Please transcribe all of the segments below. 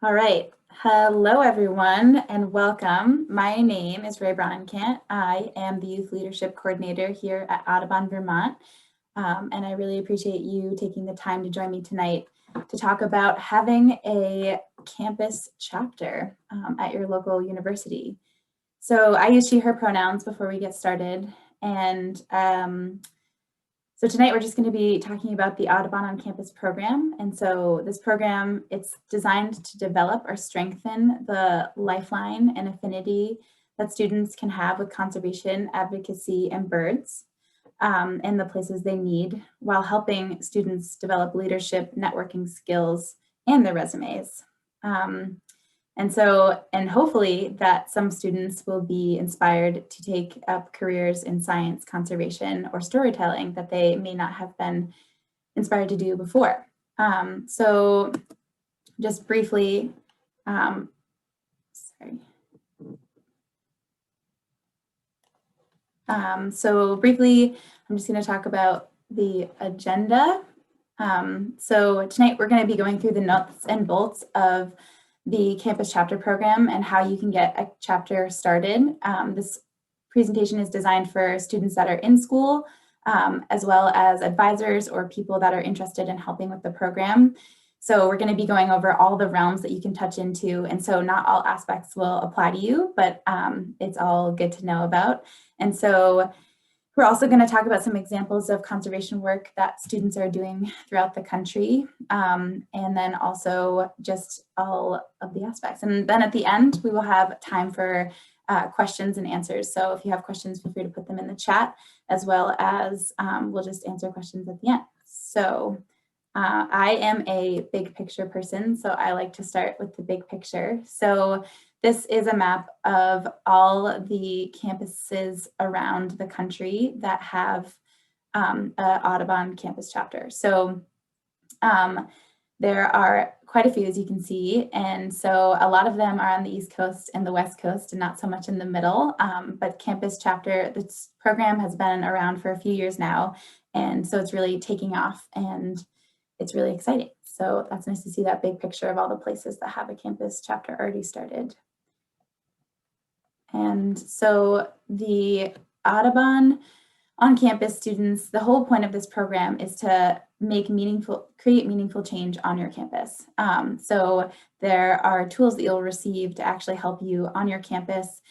All right. Hello, everyone, and welcome. My name is Bronenkant. I am the Youth Leadership Coordinator here at Audubon, Vermont, and I really appreciate you taking the time to join me tonight to talk about having a campus chapter at your local university. So I use she, her pronouns before we get started, and so tonight we're just going to be talking about the Audubon on Campus program. And so this program, it's designed to develop or strengthen the lifeline and affinity that students can have with conservation, advocacy, and birds in the places they need, while helping students develop leadership, networking skills, and their resumes. And hopefully that some students will be inspired to take up careers in science, conservation, or storytelling that they may not have been inspired to do before. So just briefly, I'm just going to talk about the agenda. So tonight we're going to be going through the nuts and bolts of the campus chapter program and how you can get a chapter started. This presentation is designed for students that are in school, as well as advisors or people that are interested in helping with the program. So we're going to be going over all the realms that you can touch into. And so not all aspects will apply to you, but it's all good to know about. And so we're also going to talk about some examples of conservation work that students are doing throughout the country, and then also just all of the aspects. And then at the end, we will have time for questions and answers. So if you have questions, feel free to put them in the chat, as well as we'll just answer questions at the end. So I am a big picture person, so I like to start with the big picture. So this is a map of all the campuses around the country that have an Audubon campus chapter. So there are quite a few, as you can see, and so a lot of them are on the East Coast and the West Coast and not so much in the middle, but campus chapter, this program has been around for a few years now, and so it's really taking off and it's really exciting. So that's nice to see that big picture of all the places that have a campus chapter already started. And so the Audubon on campus students, the whole point of this program is to create meaningful change on your campus. So there are tools that you'll receive to actually help you on your campus,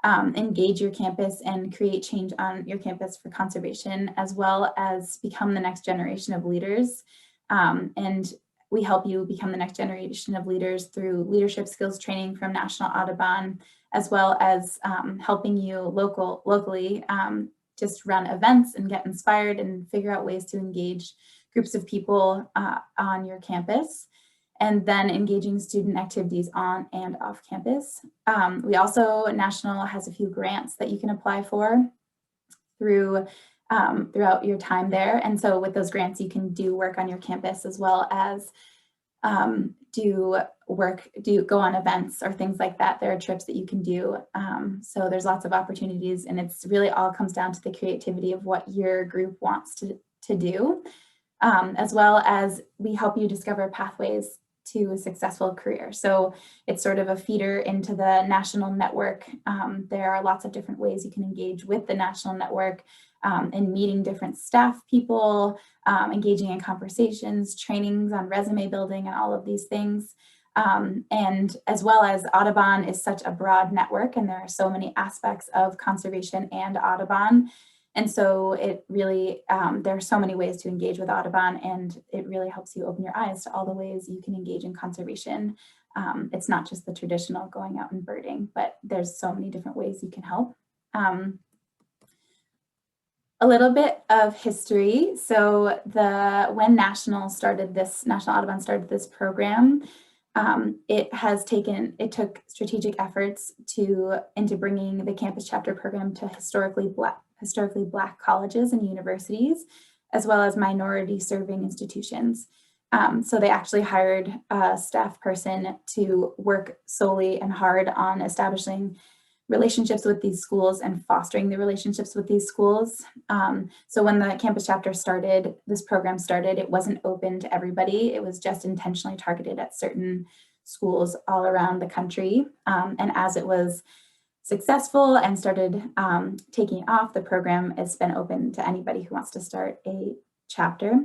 engage your campus and create change on your campus for conservation, as well as become the next generation of leaders. And we help you become the next generation of leaders through leadership skills training from National Audubon, as well as helping you locally just run events and get inspired and figure out ways to engage groups of people on your campus, and then engaging student activities on and off campus. We also, National has a few grants that you can apply for throughout your time there. And so with those grants, you can do work on your campus, as well as go on events or things like that. There are trips that you can do. So there's lots of opportunities, and it's really all comes down to the creativity of what your group wants to do, as well as we help you discover pathways to a successful career. So it's sort of a feeder into the national network. There are lots of different ways you can engage with the national network, in meeting different staff people, engaging in conversations, trainings on resume building, and all of these things. And as well as Audubon is such a broad network, and there are so many aspects of conservation and Audubon. And so it really, there are so many ways to engage with Audubon, and it really helps you open your eyes to all the ways you can engage in conservation. It's not just the traditional going out and birding, but there's so many different ways you can help. A little bit of history. So when National Audubon started this program, it took strategic efforts into bringing the campus chapter program to historically Black colleges and universities, as well as minority serving institutions. So they actually hired a staff person to work solely and hard on establishing relationships with these schools and fostering the relationships with these schools. So when the campus chapter this program started, it wasn't open to everybody. It was just intentionally targeted at certain schools all around the country. And as it was successful and started taking off, the program has been open to anybody who wants to start a chapter.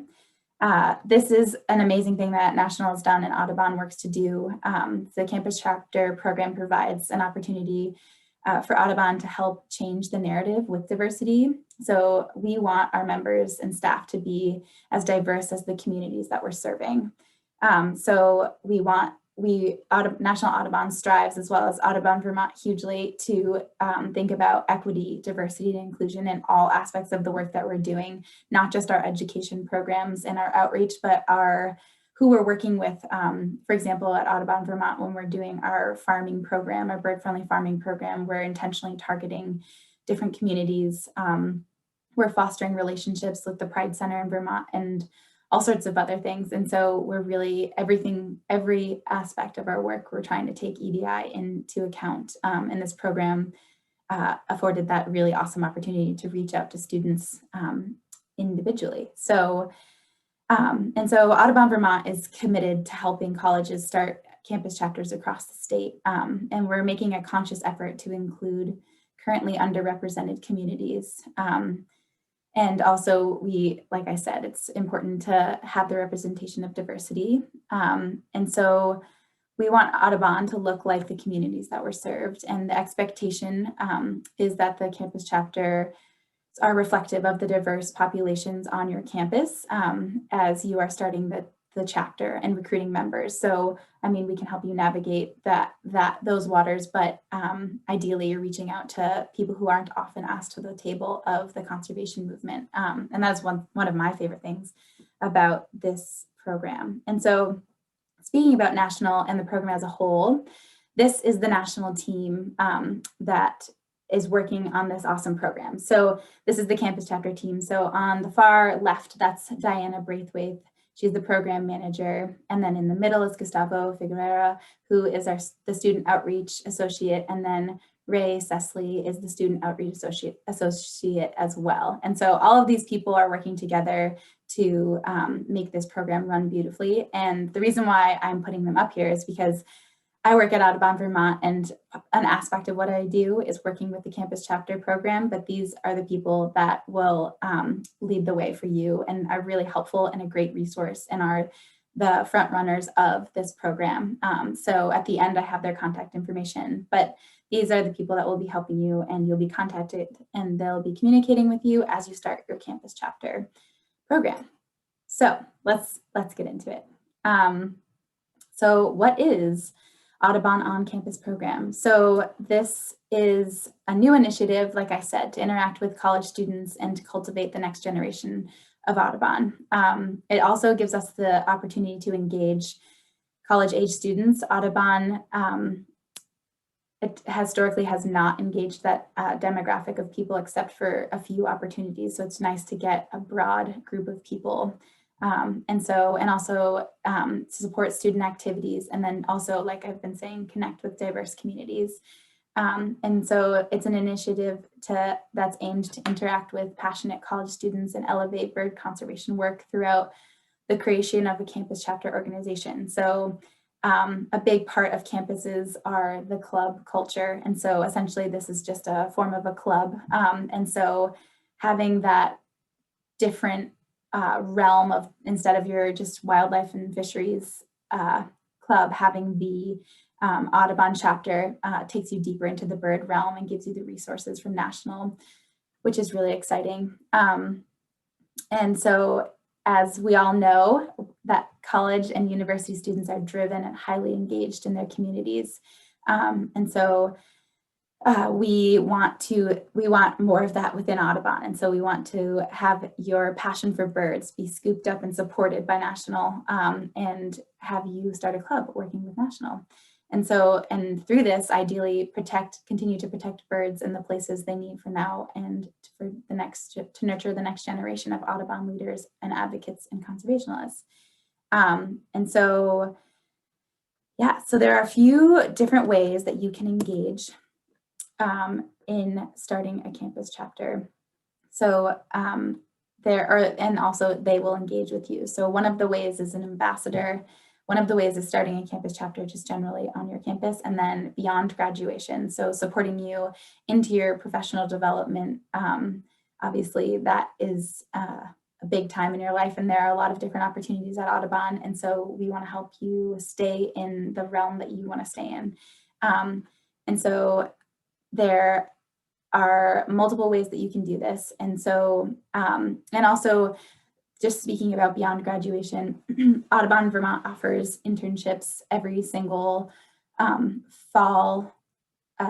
This is an amazing thing that National has done and Audubon works to do. The Campus Chapter program provides an opportunity for Audubon to help change the narrative with diversity. So we want our members and staff to be as diverse as the communities that we're serving. So National Audubon strives, as well as Audubon Vermont, hugely to think about equity, diversity, and inclusion in all aspects of the work that we're doing, not just our education programs and our outreach, but who we're working with. For example, at Audubon Vermont, when we're doing our farming program, our bird-friendly farming program, we're intentionally targeting different communities. We're fostering relationships with the Pride Center in Vermont and all sorts of other things. And so we're really, every aspect of our work, we're trying to take EDI into account. And this program afforded that really awesome opportunity to reach out to students individually. And so Audubon Vermont is committed to helping colleges start campus chapters across the state. And we're making a conscious effort to include currently underrepresented communities. And also like I said, it's important to have the representation of diversity. And so we want Audubon to look like the communities that were served. And the expectation is that the campus chapter are reflective of the diverse populations on your campus as you are starting the chapter and recruiting members. So, I mean, we can help you navigate those waters, but ideally you're reaching out to people who aren't often asked to the table of the conservation movement. And that's one of my favorite things about this program. And so speaking about National and the program as a whole, this is the national team that is working on this awesome program. So this is the campus chapter team. So on the far left, that's Diana Braithwaite. She's the program manager. And then in the middle is Gustavo Figueroa, who is the student outreach associate. And then Ray Cecily is the student outreach associate as well. And so all of these people are working together to make this program run beautifully. And the reason why I'm putting them up here is because I work at Audubon Vermont, and an aspect of what I do is working with the campus chapter program, but these are the people that will lead the way for you and are really helpful and a great resource and are the front runners of this program. So at the end, I have their contact information, but these are the people that will be helping you, and you'll be contacted and they'll be communicating with you as you start your campus chapter program. So let's get into it. So what is Audubon on-campus program? So this is a new initiative, like I said, to interact with college students and to cultivate the next generation of Audubon. It also gives us the opportunity to engage college-age students. Audubon it historically has not engaged that demographic of people except for a few opportunities. So it's nice to get a broad group of people. And also support student activities, and then also, like I've been saying, connect with diverse communities. And so it's an initiative that's aimed to interact with passionate college students and elevate bird conservation work throughout the creation of a campus chapter organization. So a big part of campuses are the club culture. And so essentially this is just a form of a club. And so having that different realm of, instead of your just wildlife and fisheries club, having the Audubon chapter takes you deeper into the bird realm and gives you the resources from National, which is really exciting. And so as we all know, that college and university students are driven and highly engaged in their communities. And so we want more of that within Audubon. And so we want to have your passion for birds be scooped up and supported by National, and have you start a club working with National. And so, and through this, ideally continue to protect birds in the places they need for now and to nurture the next generation of Audubon leaders and advocates and conservationists. And so, yeah, so there are a few different ways that you can engage in starting a campus chapter. So and also they will engage with you. So one of the ways is an ambassador one of the ways is starting a campus chapter just generally on your campus, and then beyond graduation. So supporting you into your professional development. Obviously, that is a big time in your life, and there are a lot of different opportunities at Audubon. And so we want to help you stay in the realm that you want to stay in. And so there are multiple ways that you can do this. And so, and also just speaking about beyond graduation, Audubon Vermont offers internships every single fall,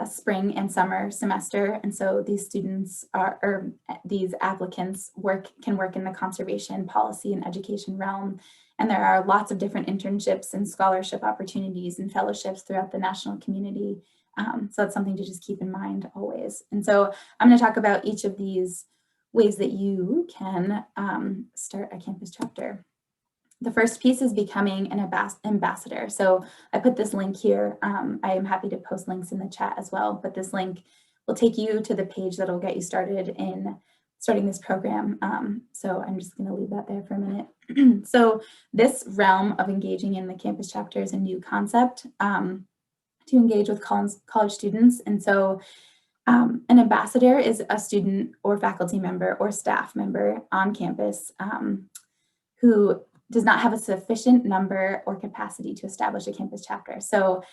spring and summer semester. And so these students these applicants can work in the conservation, policy, and education realm. And there are lots of different internships and scholarship opportunities and fellowships throughout the national community. So that's something to just keep in mind always. And so I'm going to talk about each of these ways that you can start a campus chapter. The first piece is becoming an ambassador. So I put this link here. I am happy to post links in the chat as well, but this link will take you to the page that will get you started in starting this program. So I'm just going to leave that there for a minute. So this realm of engaging in the campus chapter is a new concept to engage with college students. And so an ambassador is a student or faculty member or staff member on campus who does not have a sufficient number or capacity to establish a campus chapter. So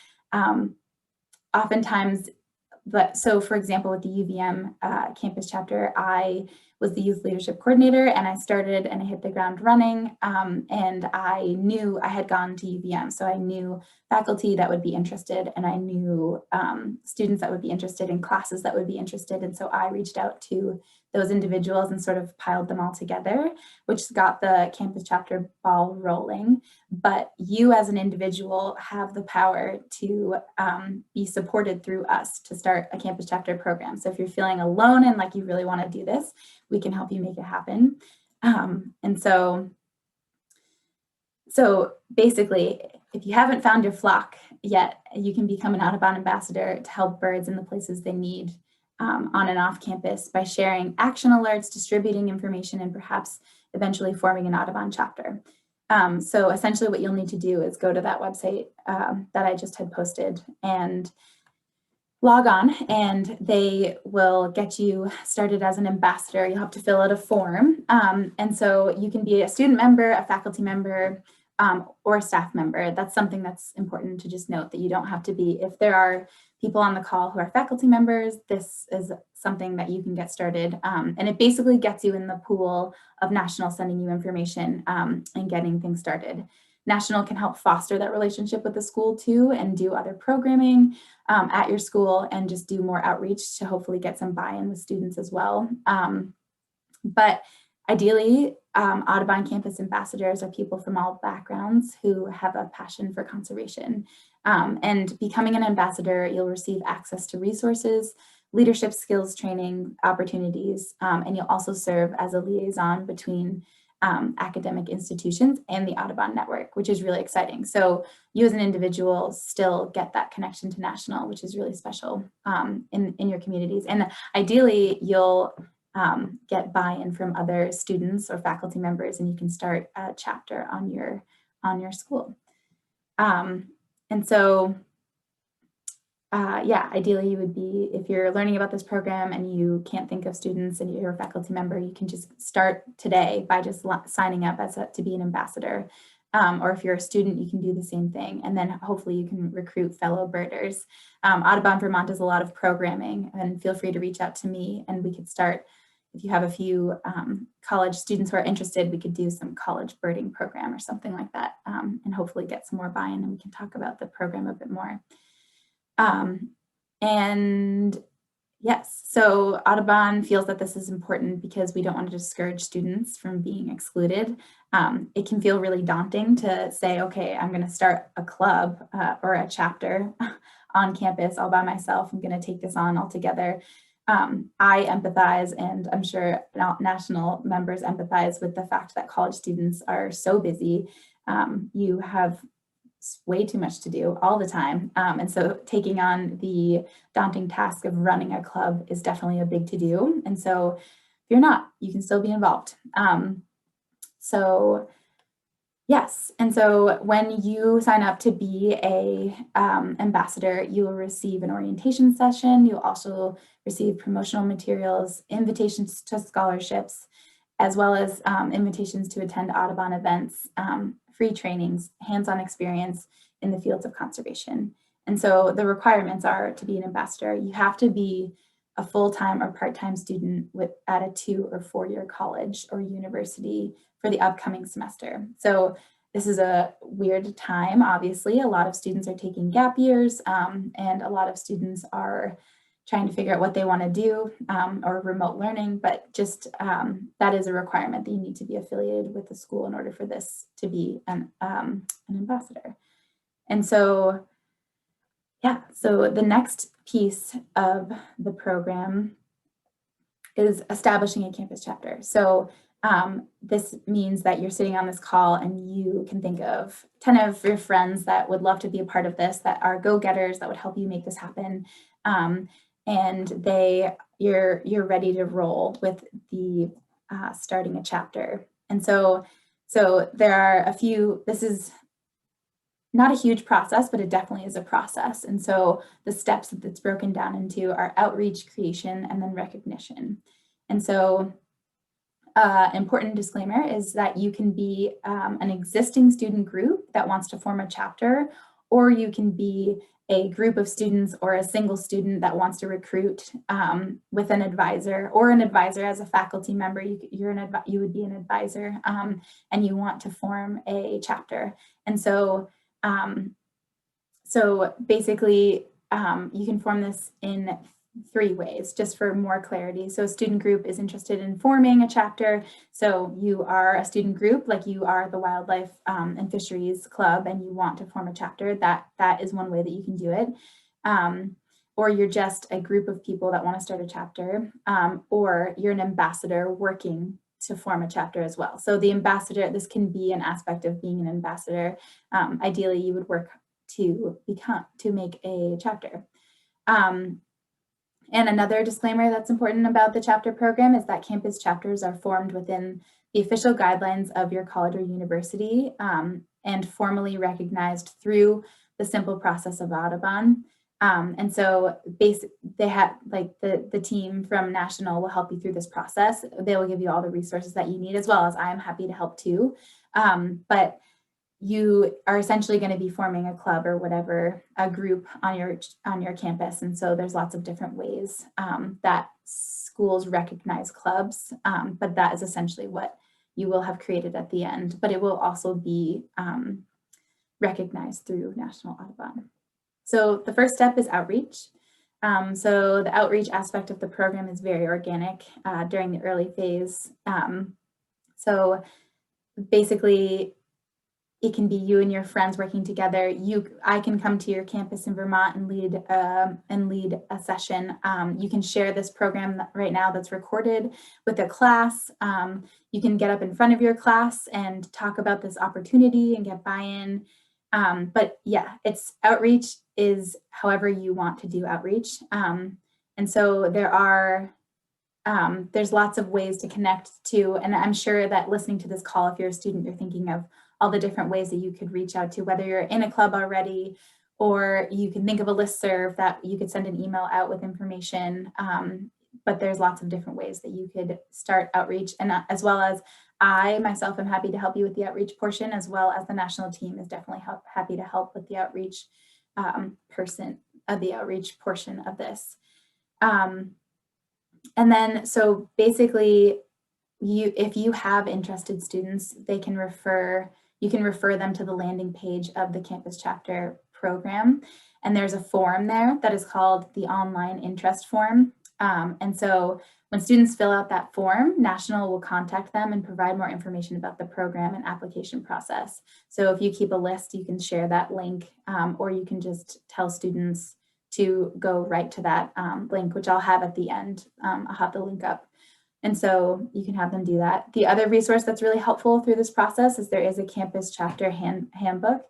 oftentimes, so for example, with the UVM campus chapter, I was the youth leadership coordinator, and I started and I hit the ground running, and I knew I had gone to UVM. So I knew faculty that would be interested, and I knew students that would be interested in classes that would be interested. And so I reached out to those individuals and sort of piled them all together, which got the campus chapter ball rolling. But you as an individual have the power to be supported through us to start a campus chapter program. So if you're feeling alone and like you really want to do this, we can help you make it happen. And so basically, if you haven't found your flock yet, you can become an Audubon ambassador to help birds in the places they need on and off campus by sharing action alerts, distributing information, and perhaps eventually forming an Audubon chapter. So essentially what you'll need to do is go to that website that I just had posted and log on, and they will get you started as an ambassador. You'll have to fill out a form. And so you can be a student member, a faculty member, or a staff member. That's something that's important to just note, that you don't have to be. If there are people on the call who are faculty members, this is something that you can get started. And it basically gets you in the pool of National sending you information and getting things started. National can help foster that relationship with the school too, and do other programming at your school and just do more outreach to hopefully get some buy-in with students as well. But ideally, Audubon campus ambassadors are people from all backgrounds who have a passion for conservation. And becoming an ambassador, you'll receive access to resources, leadership skills training opportunities, and you'll also serve as a liaison between academic institutions and the Audubon network, which is really exciting. So you as an individual still get that connection to National, which is really special in your communities. And ideally, you'll get buy-in from other students or faculty members, and you can start a chapter on your school. And so, yeah, ideally you would be, if you're learning about this program and you can't think of students and you're a faculty member, you can just start today by just signing up to be an ambassador. Or if you're a student, you can do the same thing. And then hopefully you can recruit fellow birders. Audubon Vermont does a lot of programming, and feel free to reach out to me, and we could start. If you have a few college students who are interested, we could do some college birding program or something like that, and hopefully get some more buy-in, and we can talk about the program a bit more. And yes, so Audubon feels that this is important because we don't want to discourage students from being excluded. It can feel really daunting to say, okay, I'm going to start a club or a chapter on campus all by myself. I'm going to take this on all together. I empathize, and I'm sure National members empathize with the fact that college students are so busy. You have way too much to do all the time. And so taking on the daunting task of running a club is definitely a big to-do. And so if you're not, you can still be involved. So Yes, and so when you sign up to be a ambassador, you will receive an orientation session. You'll also receive promotional materials, invitations to scholarships, as well as invitations to attend Audubon events, free trainings, hands-on experience in the fields of conservation. And so the requirements are to be an ambassador. You have to be a full-time or part-time student at a 2- or 4-year college or university for the upcoming semester. So this is a weird time, obviously. A lot of students are taking gap years, and a lot of students are trying to figure out what they want to do, or remote learning, but just that is a requirement that you need to be affiliated with the school in order for this to be an ambassador. And so, yeah, so the next piece of the program is establishing a campus chapter. So this means that you're sitting on this call and you can think of 10 of your friends that would love to be a part of this, that are go-getters, that would help you make this happen. And you're ready to roll with the starting a chapter. And so there are a few, this is not a huge process, but it definitely is a process. And so the steps that it's broken down into are outreach, creation, and then recognition. And so important disclaimer is that you can be an existing student group that wants to form a chapter, or you can be a group of students or a single student that wants to recruit with an advisor, or an advisor as a faculty member. You would be an advisor, and you want to form a chapter. And so basically, you can form this in 3 ways, just for more clarity. So a student group is interested in forming a chapter. So you are a student group, like you are the Wildlife and Fisheries Club, and you want to form a chapter. That is one way that you can do it. Or you're just a group of people that want to start a chapter, or you're an ambassador working to form a chapter as well. So the ambassador, this can be an aspect of being an ambassador. Ideally, you would work to make a chapter. And another disclaimer that's important about the chapter program is that campus chapters are formed within the official guidelines of your college or university, and formally recognized through the simple process of Audubon. And so they have, like, the team from National will help you through this process. They will give you all the resources that you need, as well as I am happy to help too. But you are essentially going to be forming a club or whatever, a group on your campus. And so there's lots of different ways that schools recognize clubs, but that is essentially what you will have created at the end. But it will also be recognized through National Audubon. So the first step is outreach. So the outreach aspect of the program is very organic during the early phase. So basically, it can be you and your friends working together. I can come to your campus in Vermont and lead a session. You can share this program right now that's recorded with a class. You can get up in front of your class and talk about this opportunity and get buy-in. But yeah, it's outreach is however you want to do outreach. And so there's lots of ways to connect to, and I'm sure that listening to this call, if you're a student, you're thinking of all the different ways that you could reach out to, whether you're in a club already, or you can think of a listserv that you could send an email out with information. But there's lots of different ways that you could start outreach, and as well as I myself am happy to help you with the outreach portion, as well as the national team is definitely happy to help with the outreach portion of this. And then, so basically, if you have interested students, you can refer them to the landing page of the campus chapter program. And there's a form there that is called the online interest form. And so when students fill out that form, National will contact them and provide more information about the program and application process. So if you keep a list, you can share that link, or you can just tell students to go right to that link, which I'll have at the end. I'll have the link up. And so you can have them do that. The other resource that's really helpful through this process is there is a campus chapter handbook.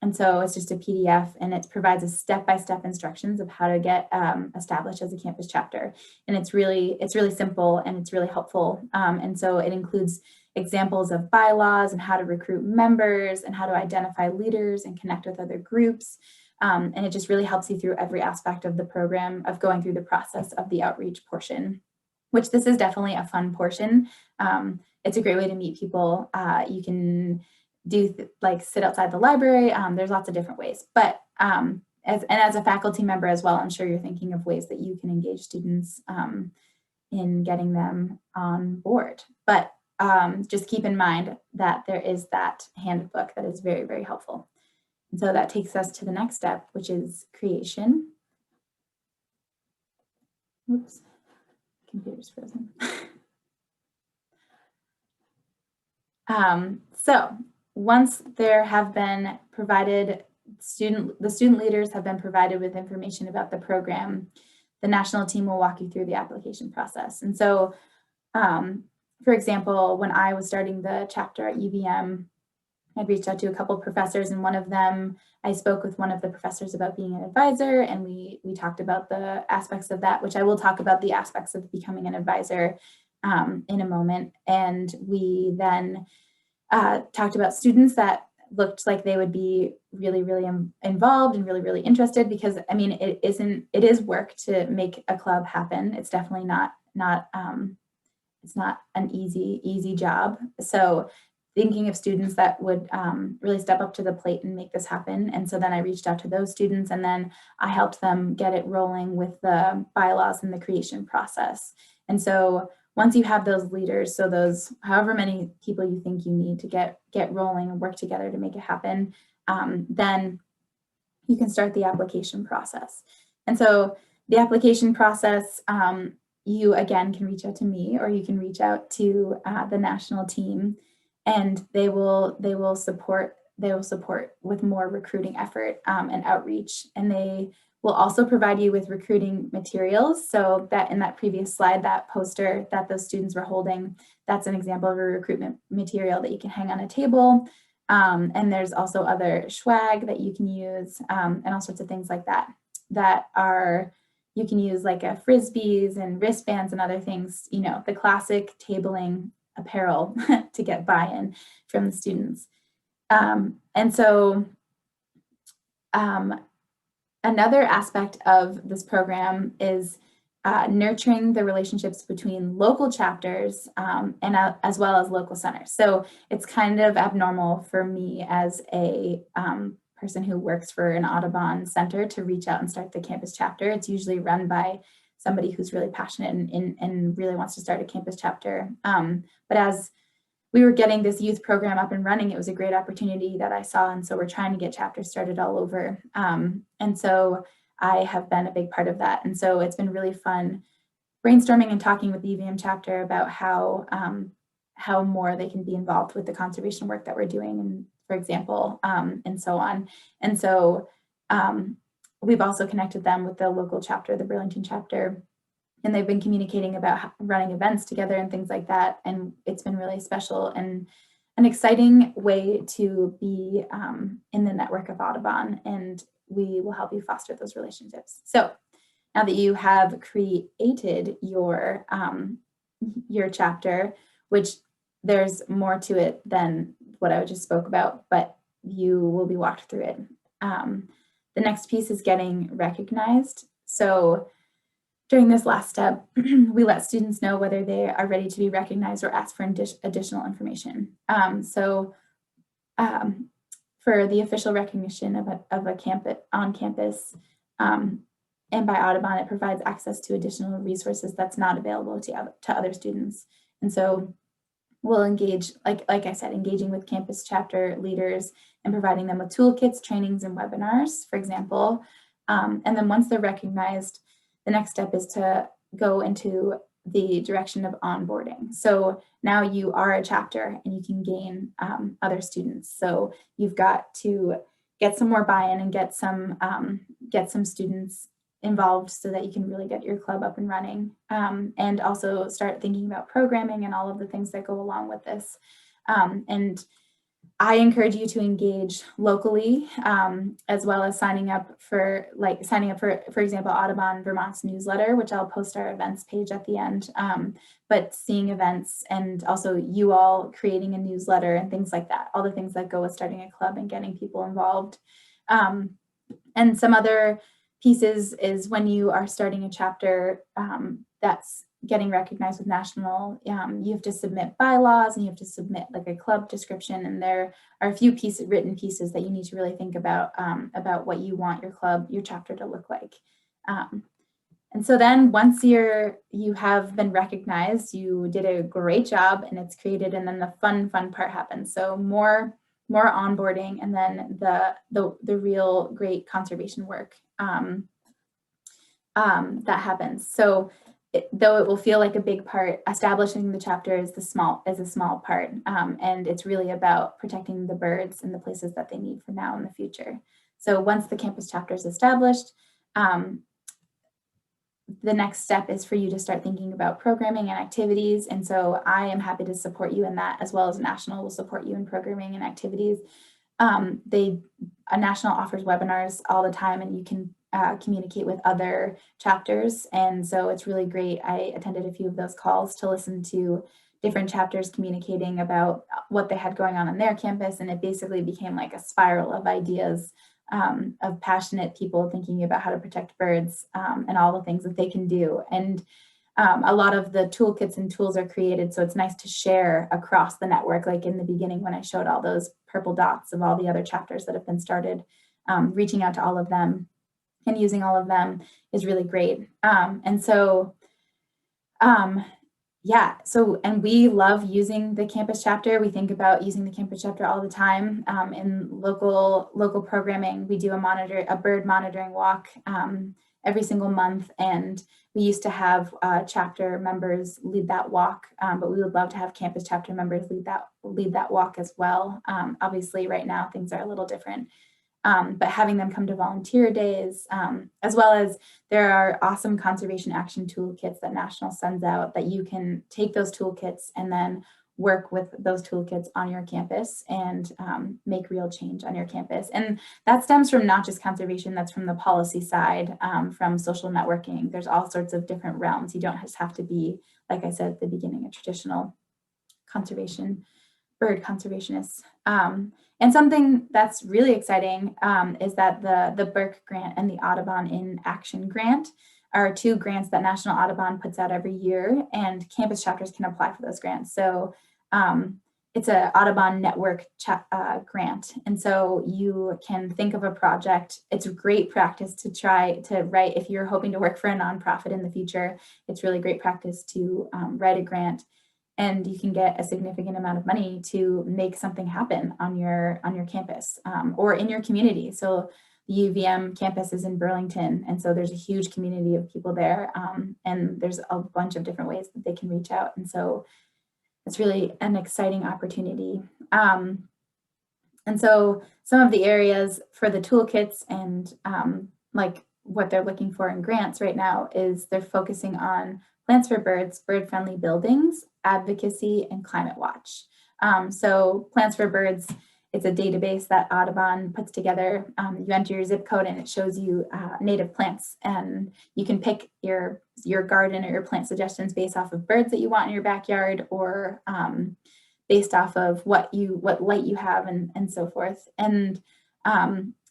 And so it's just a PDF, and it provides a step-by-step instructions of how to get established as a campus chapter. And it's really simple and it's really helpful. And so it includes examples of bylaws and how to recruit members and how to identify leaders and connect with other groups. And it just really helps you through every aspect of the program of going through the process of the outreach portion, which this is definitely a fun portion. It's a great way to meet people. You can do like sit outside the library. There's lots of different ways, but as a faculty member as well, I'm sure you're thinking of ways that you can engage students in getting them on board. But just keep in mind that there is that handbook that is very, very helpful. And so that takes us to the next step, which is creation. Oops, computer's frozen. So once there have been provided, the student leaders have been provided with information about the program, the national team will walk you through the application process. And so, for example, when I was starting the chapter at UVM, I'd reached out to a couple of professors, and one of them, I spoke with one of the professors about being an advisor, and we talked about the aspects of that, which I will talk about the aspects of becoming an advisor in a moment. And we then talked about students that looked like they would be really, really involved and really, really interested, because I mean, it is work to make a club happen. It's definitely it's not an easy job. So thinking of students that would really step up to the plate and make this happen. And so then I reached out to those students, and then I helped them get it rolling with the bylaws and the creation process. And so once you have those leaders, so those however many people you think you need to get rolling and work together to make it happen, then you can start the application process. And so the application process, you again can reach out to me, or you can reach out to the national team, and they will support with more recruiting effort and outreach, and they will also provide you with recruiting materials. So that in that previous slide, that poster that those students were holding, that's an example of a recruitment material that you can hang on a table. And there's also other swag that you can use, and all sorts of things like that you can use, like frisbees and wristbands and other things, the classic tabling apparel to get buy-in from the students. And so another aspect of this program is nurturing the relationships between local chapters and as well as local centers. So it's kind of abnormal for me as a person who works for an Audubon center to reach out and start the campus chapter. It's usually run by somebody who's really passionate and really wants to start a campus chapter. But as we were getting this youth program up and running, it was a great opportunity that I saw. And so we're trying to get chapters started all over. And so I have been a big part of that. And so it's been really fun brainstorming and talking with the UVM chapter about how more they can be involved with the conservation work that we're doing, and for example, and so on. And so we've also connected them with the local chapter, the Burlington chapter, and they've been communicating about running events together and things like that. And it's been really special and an exciting way to be in the network of Audubon, and we will help you foster those relationships. So now that you have created your chapter, which there's more to it than what I just spoke about, but you will be walked through it. The next piece is getting recognized. So during this last step, we let students know whether they are ready to be recognized or ask for additional information. For the official recognition of a campus on campus and by Audubon, it provides access to additional resources that's not available to other students. And so we'll engage, like I said, engaging with campus chapter leaders and providing them with toolkits, trainings, and webinars, for example. And then once they're recognized, the next step is to go into the direction of onboarding. So now you are a chapter and you can gain other students. So you've got to get some more buy-in and get some students involved so that you can really get your club up and running, and also start thinking about programming and all of the things that go along with this. And I encourage you to engage locally, as well as signing up for, for example, Audubon Vermont's newsletter, which I'll post our events page at the end. But seeing events and also you all creating a newsletter and things like that, all the things that go with starting a club and getting people involved. And some other pieces is when you are starting a chapter that's getting recognized with national, you have to submit bylaws and you have to submit like a club description. And there are a few written pieces that you need to really think about what you want your chapter to look like. And so then once you have been recognized, you did a great job and it's created, and then the fun part happens. So more onboarding, and then the real great conservation work that happens. So though it will feel like a big part, establishing the chapter is a small part, and it's really about protecting the birds and the places that they need for now and the future. So once the campus chapter is established, the next step is for you to start thinking about programming and activities. And so I am happy to support you in that, as well as National will support you in programming and activities. National offers webinars all the time, and you can communicate with other chapters. And so it's really great. I attended a few of those calls to listen to different chapters communicating about what they had going on their campus. And it basically became like a spiral of ideas of passionate people thinking about how to protect birds and all the things that they can do. And a lot of the toolkits and tools are created, so it's nice to share across the network. Like in the beginning when I showed all those purple dots of all the other chapters that have been started, reaching out to all of them and using all of them is really great. And we love using the campus chapter. We think about using the campus chapter all the time. In local programming, we do a bird monitoring walk every single month, and we used to have chapter members lead that walk, but we would love to have campus chapter members lead that walk as well. Obviously, right now things are a little different. But having them come to volunteer days, as well as there are awesome conservation action toolkits that National sends out that you can take those toolkits and then work with those toolkits on your campus and make real change on your campus. And that stems from not just conservation, that's from the policy side, from social networking. There's all sorts of different realms. You don't just have to be, like I said at the beginning, a traditional bird conservationist. And something that's really exciting is that the Burke Grant and the Audubon in Action Grant are two grants that National Audubon puts out every year, and campus chapters can apply for those grants. So it's an Audubon network grant. And so you can think of a project. It's a great practice to try to write. If you're hoping to work for a nonprofit in the future, it's really great practice to write a grant. And you can get a significant amount of money to make something happen on your campus or in your community. So the UVM campus is in Burlington, and so there's a huge community of people there, and there's a bunch of different ways that they can reach out. And so it's really an exciting opportunity. And so some of the areas for the toolkits and like what they're looking for in grants right now is they're focusing on plants for birds, bird-friendly buildings, advocacy, and climate watch. So Plants for Birds, it's a database that Audubon puts together. You enter your zip code and it shows you native plants, and you can pick your garden or your plant suggestions based off of birds that you want in your backyard, or based off of what light you have and so forth. And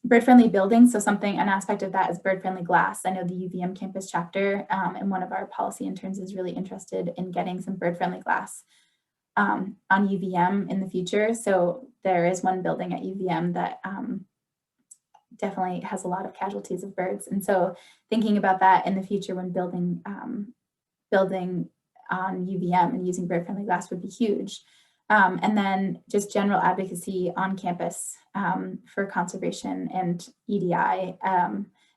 bird-friendly buildings, so an aspect of that is bird-friendly glass. I know the UVM campus chapter and one of our policy interns is really interested in getting some bird-friendly glass on UVM in the future. So there is one building at UVM that definitely has a lot of casualties of birds. And so thinking about that in the future when building on UVM and using bird-friendly glass would be huge. And then just general advocacy on campus for conservation and EDI,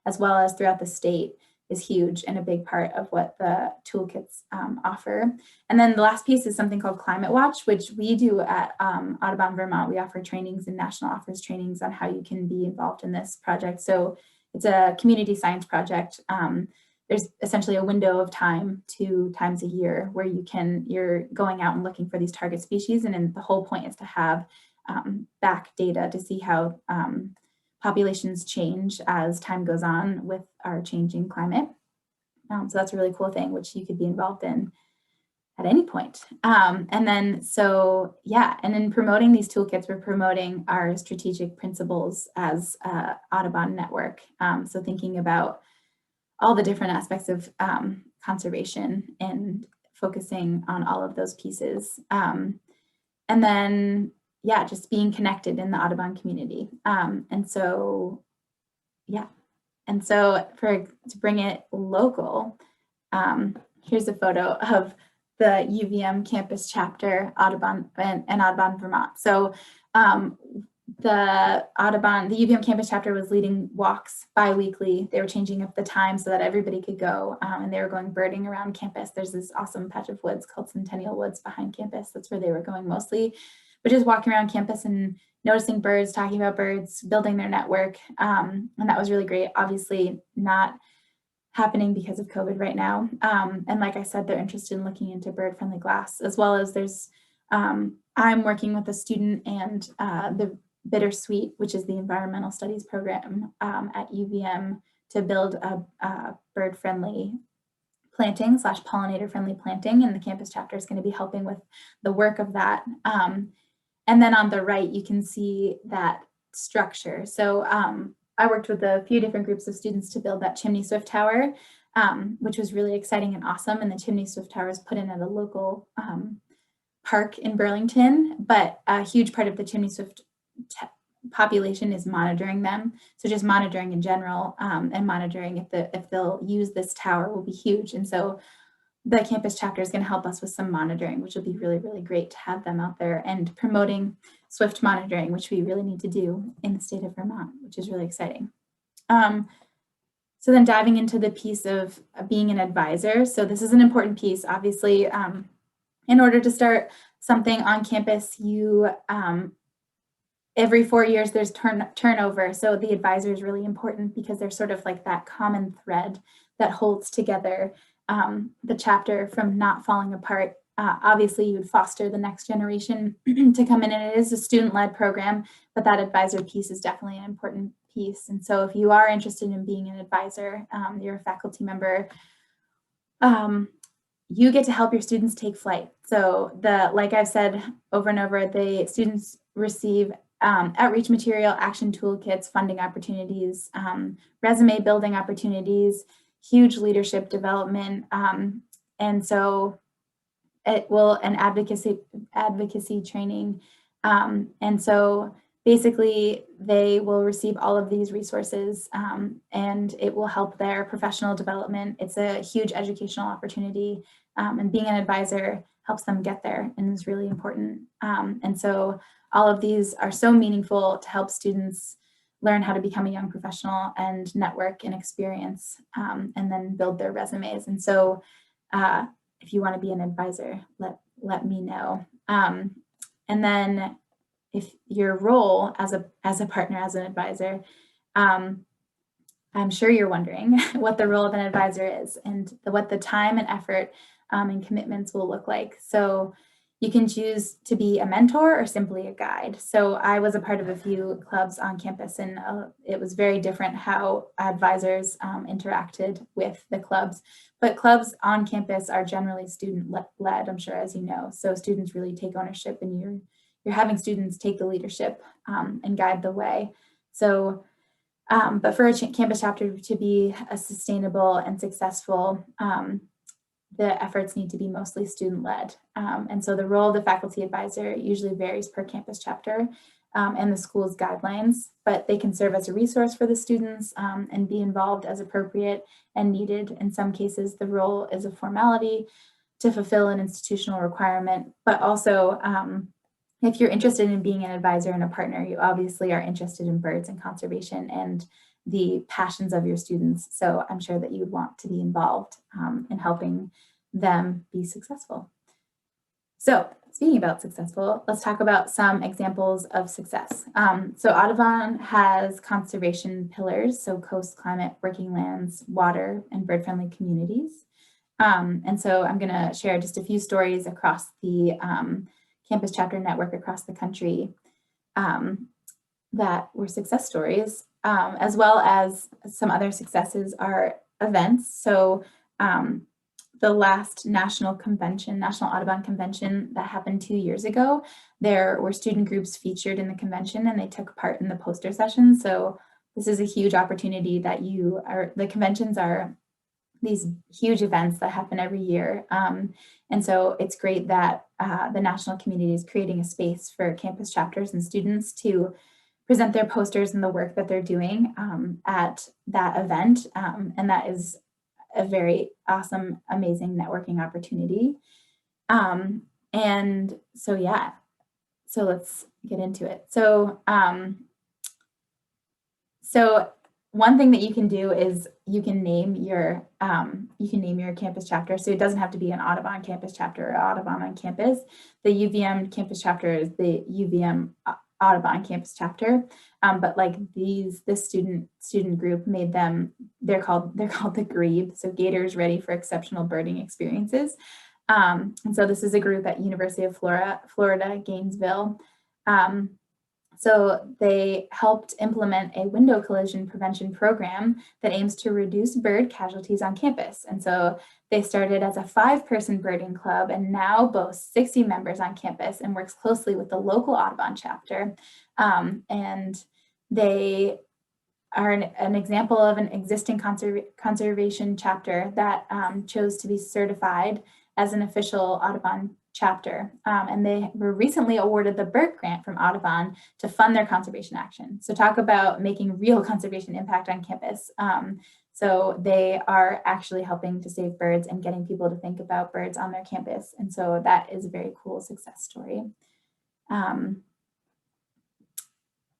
as well as throughout the state, is huge and a big part of what the toolkits offer. And then the last piece is something called Climate Watch, which we do at Audubon Vermont. We offer trainings, and National offers trainings on how you can be involved in this project. So it's a community science project. There's essentially a window of time 2 times a year where you're going out and looking for these target species. And then the whole point is to have back data to see how populations change as time goes on with our changing climate. So that's a really cool thing, which you could be involved in at any point. And then in promoting these toolkits, we're promoting our strategic principles as Audubon network. So thinking about all the different aspects of conservation and focusing on all of those pieces. And then, just being connected in the Audubon community. To bring it local, here's a photo of the UVM campus chapter, Audubon and Audubon, Vermont. So the UVM campus chapter was leading walks bi-weekly. They were changing up the time so that everybody could go, and they were going birding around campus. There's this awesome patch of woods called Centennial Woods behind campus. That's where they were going mostly, but just walking around campus and noticing birds, talking about birds, building their network. And that was really great. Obviously not happening because of COVID right now. And like I said, they're interested in looking into bird-friendly glass, as well as there's, I'm working with a student and the Bittersweet, which is the environmental studies program at UVM, to build a bird-friendly planting / pollinator-friendly planting. And the campus chapter is going to be helping with the work of that. And then on the right, you can see that structure. So I worked with a few different groups of students to build that chimney swift tower, which was really exciting and awesome. And the chimney swift tower is put in at a local park in Burlington, but a huge part of the chimney swift population is monitoring them. So just monitoring in general, and monitoring if they'll use this tower will be huge. And so the campus chapter is going to help us with some monitoring, which will be really, really great to have them out there and promoting swift monitoring, which we really need to do in the state of Vermont, which is really exciting. So then diving into the piece of being an advisor. So this is an important piece, obviously. In order to start something on campus, you every 4 years there's turnover. So the advisor is really important because they're sort of like that common thread that holds together the chapter from not falling apart. Obviously, you would foster the next generation to come in, and it is a student-led program, but that advisor piece is definitely an important piece. And so if you are interested in being an advisor, you're a faculty member, you get to help your students take flight. So like I've said over and over, the students receive outreach material, action toolkits, funding opportunities, resume building opportunities, huge leadership development. And so it will, an advocacy training. And so basically they will receive all of these resources, and it will help their professional development. It's a huge educational opportunity, and being an advisor helps them get there and is really important. And so all of these are so meaningful to help students learn how to become a young professional and network and experience, and then build their resumes. And so if you want to be an advisor, let me know. And then if your role as a partner, as an advisor, I'm sure you're wondering what the role of an advisor is and what the time and effort and commitments will look like. So you can choose to be a mentor or simply a guide. So I was a part of a few clubs on campus, and it was very different how advisors interacted with the clubs. But clubs on campus are generally student-led, I'm sure, as you know. So students really take ownership, and you're having students take the leadership and guide the way. So, but for a campus chapter to be a sustainable and successful, the efforts need to be mostly student-led. And so the role of the faculty advisor usually varies per campus chapter and the school's guidelines, but they can serve as a resource for the students and be involved as appropriate and needed. In some cases, the role is a formality to fulfill an institutional requirement, but also if you're interested in being an advisor and a partner, you obviously are interested in birds and conservation and the passions of your students. So I'm sure that you would want to be involved in helping them be successful. So speaking about successful, let's talk about some examples of success. So Audubon has conservation pillars, so coast, climate, working lands, water, and bird-friendly communities. And so I'm gonna share just a few stories across the campus chapter network across the country. that were success stories, as well as some other successes are events. So the last national Audubon convention that happened 2 years ago, there were student groups featured in the convention and they took part in the poster session. So this is a huge opportunity that the conventions are these huge events that happen every year. And so it's great that the national community is creating a space for campus chapters and students to present their posters and the work that they're doing at that event. And that is a very awesome, amazing networking opportunity. And so, yeah, so let's get into it. So one thing that you can do is you can name your campus chapter. So it doesn't have to be an Audubon campus chapter or Audubon on campus. The UVM campus chapter is the UVM Audubon campus chapter. But like this student group made them, they're called the GREEB, so Gators Ready for Exceptional Birding Experiences. And so this is a group at University of Florida, Gainesville. So they helped implement a window collision prevention program that aims to reduce bird casualties on campus. And so they started as a 5-person birding club and now boasts 60 members on campus and works closely with the local Audubon chapter. And they are an example of an existing conservation chapter that chose to be certified as an official Audubon chapter. And they were recently awarded the BERT grant from Audubon to fund their conservation action. So talk about making real conservation impact on campus. So they are actually helping to save birds and getting people to think about birds on their campus. And so that is a very cool success story.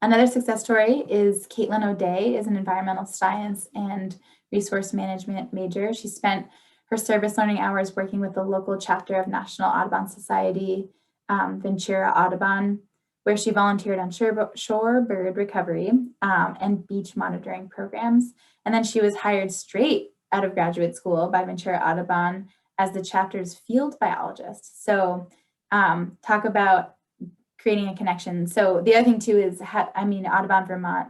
Another success story is Caitlin O'Day is an environmental science and resource management major. She spent her service learning hours working with the local chapter of National Audubon Society, Ventura Audubon, where she volunteered on shore bird recovery and beach monitoring programs. And then she was hired straight out of graduate school by Ventura Audubon as the chapter's field biologist. So talk about creating a connection. So the other thing too is, Audubon Vermont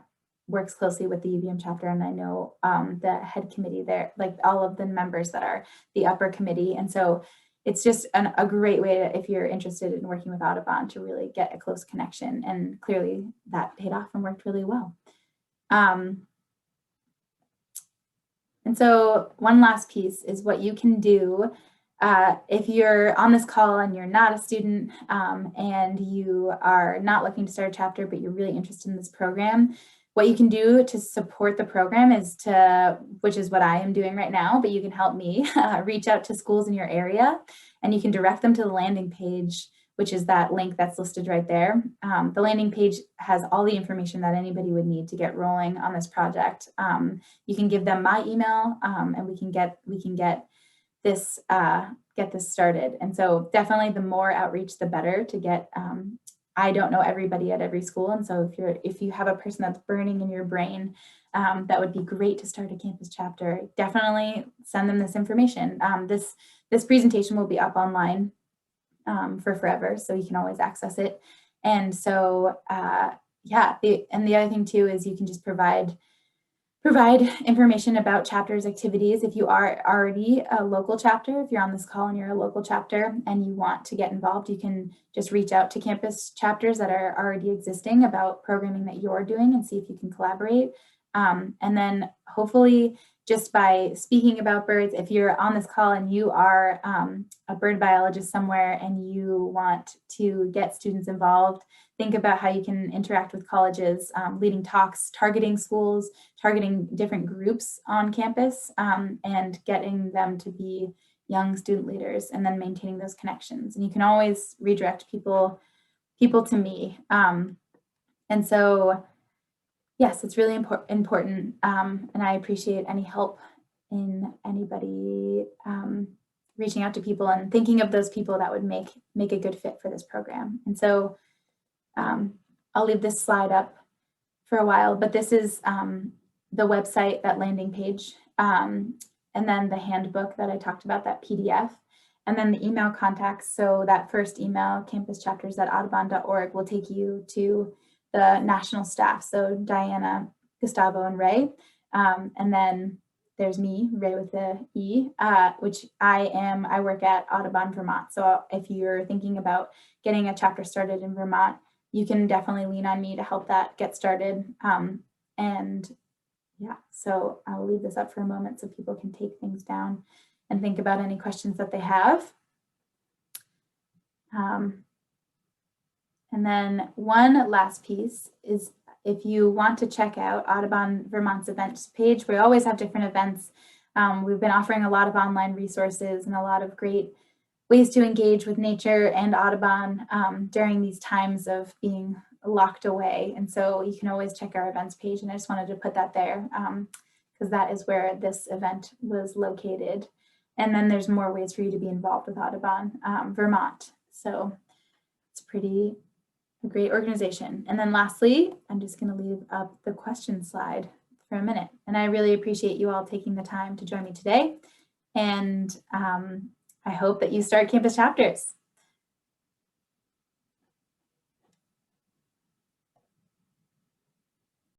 works closely with the UVM chapter, and I know the head committee there, like all of the members that are the upper committee. And so it's just a great way to, if you're interested in working with Audubon, to really get a close connection. And clearly that paid off and worked really well. And so one last piece is what you can do if you're on this call and you're not a student and you are not looking to start a chapter, but you're really interested in this program. What you can do to support the program is which is what I am doing right now, but you can help me reach out to schools in your area and you can direct them to the landing page, which is that link that's listed right there. The landing page has all the information that anybody would need to get rolling on this project. You can give them my email and we can get this started. And so definitely the more outreach, the better to get. I don't know everybody at every school. And so if you have a person that's burning in your brain, that would be great to start a campus chapter. Definitely send them this information. This presentation will be up online for forever, so you can always access it. And so, the other thing too is you can just provide information about chapters activities. If you are already a local chapter, if you're on this call and you're a local chapter and you want to get involved, you can just reach out to campus chapters that are already existing about programming that you're doing and see if you can collaborate. And then hopefully just by speaking about birds, if you're on this call and you are a bird biologist somewhere and you want to get students involved, think about how you can interact with colleges, leading talks, targeting schools, targeting different groups on campus, and getting them to be young student leaders, and then maintaining those connections. And you can always redirect people to me. And so, yes, it's really important. And I appreciate any help in anybody reaching out to people and thinking of those people that would make a good fit for this program. And so I'll leave this slide up for a while, but this is the website, that landing page, and then the handbook that I talked about, that PDF, and then the email contacts. So that first email, campuschapters@audubon.org, will take you to the national staff, so Diana, Gustavo, and Ray. And then there's me, Ray with the E, which I work at Audubon, Vermont. So if you're thinking about getting a chapter started in Vermont, you can definitely lean on me to help that get started. And yeah, so I'll leave this up for a moment so people can take things down and think about any questions that they have. And then one last piece is if you want to check out Audubon Vermont's events page, we always have different events. We've been offering a lot of online resources and a lot of great ways to engage with nature and Audubon during these times of being locked away. And so you can always check our events page. And I just wanted to put that there because that is where this event was located. And then there's more ways for you to be involved with Audubon Vermont. So it's a great organization. And then lastly, I'm just going to leave up the question slide for a minute. And I really appreciate you all taking the time to join me today. And I hope that you start campus chapters.